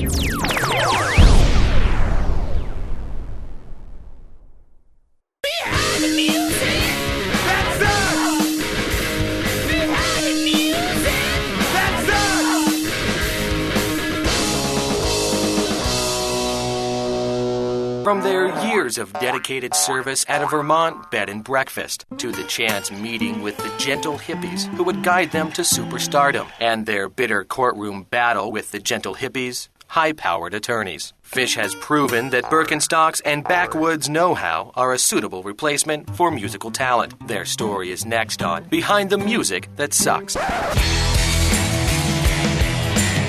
Behind the music, that's us! Behind the music, that's us! From their years of dedicated service at a Vermont bed and breakfast to the chance meeting with the gentle hippies who would guide them to superstardom, and their bitter courtroom battle with the gentle hippies, high-powered attorneys. Phish has proven that Birkenstocks and backwoods know-how are a suitable replacement for musical talent. Their story is next on Behind the Music That Sucks.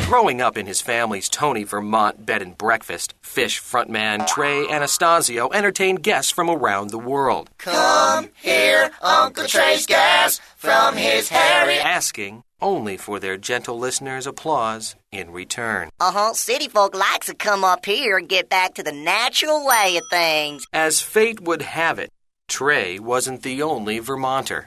Growing up in his family's Tony, Vermont bed and breakfast, Phish frontman Trey Anastasio entertained guests from around the world. Come here, Uncle Trey's gas from his hairy... Asking only for their gentle listeners' applause in return. City folk likes to come up here and get back to the natural way of things. As fate would have it, Trey wasn't the only Vermonter.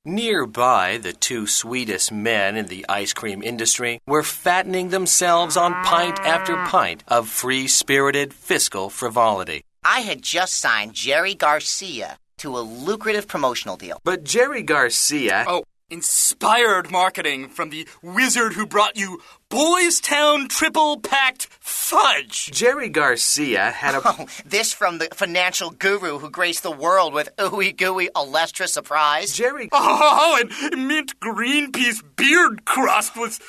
Nearby, the two sweetest men in the ice cream industry were fattening themselves on pint after pint of free-spirited fiscal frivolity. I had just signed Jerry Garcia to a lucrative promotional deal. But Jerry Garcia... Inspired marketing from the wizard who brought you Boys Town triple-packed fudge. Jerry Garcia had a... This from the financial guru who graced the world with ooey-gooey Alestra surprise. And mint green peas beard crust was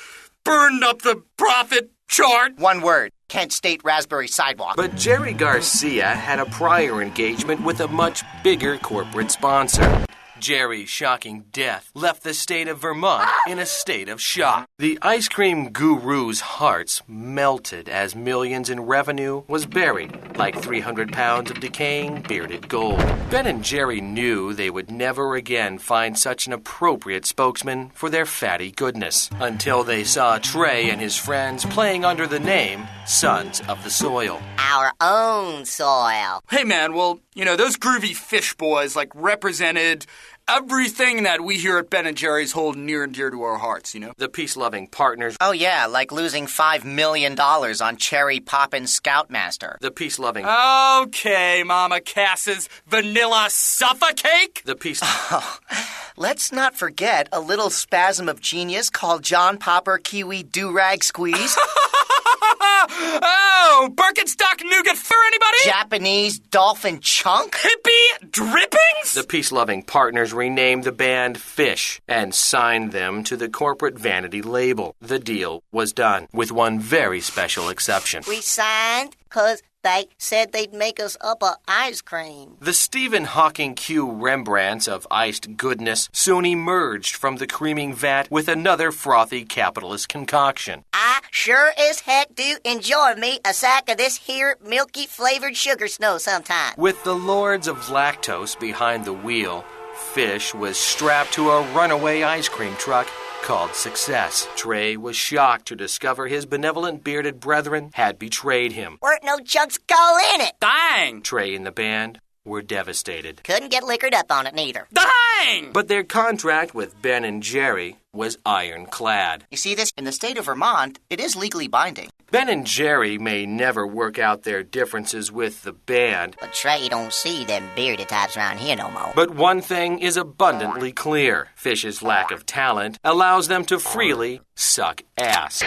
burned up the profit chart. One word. Kent State Raspberry Sidewalk. But Jerry Garcia had a prior engagement with a much bigger corporate sponsor. Jerry's shocking death left the state of Vermont in a state of shock. The ice cream guru's hearts melted as millions in revenue was buried like 300 pounds of decaying bearded gold. Ben and Jerry knew they would never again find such an appropriate spokesman for their fatty goodness until they saw Trey and his friends playing under the name Sons of the Soil. Our own soil. Hey, man, well, those groovy Phish boys, represented everything that we here at Ben & Jerry's hold near and dear to our hearts, The peace-loving partners. Oh, yeah, like losing $5 million on Cherry Poppin' Scoutmaster. The peace-loving... Okay, Mama Cass's Vanilla Suffocake. The peace... Let's not forget a little spasm of genius called John Popper Kiwi Do-Rag Squeeze. Birkenstock nougat for anybody? Japanese dolphin chunk? Hippie drippings? The peace-loving partners renamed the band Phish and signed them to the corporate vanity label. The deal was done, with one very special exception. We signed because they said they'd make us up a ice cream. The Stephen Hawking Q Rembrandts of iced goodness soon emerged from the creaming vat with another frothy capitalist concoction. I sure as heck do enjoy me a sack of this here milky flavored sugar snow sometime. With the lords of lactose behind the wheel, Phish was strapped to a runaway ice cream truck called Success. Trey was shocked to discover his benevolent bearded brethren had betrayed him. Weren't no chunks coal in it. Dang! Trey and the band were devastated. Couldn't get liquored up on it neither. Dang! But their contract with Ben and Jerry was ironclad. You see this? In the state of Vermont, it is legally binding. Ben and Jerry may never work out their differences with the band, But Trey don't see them bearded types around here no more. but one thing is abundantly clear. Phish's lack of talent allows them to freely suck ass.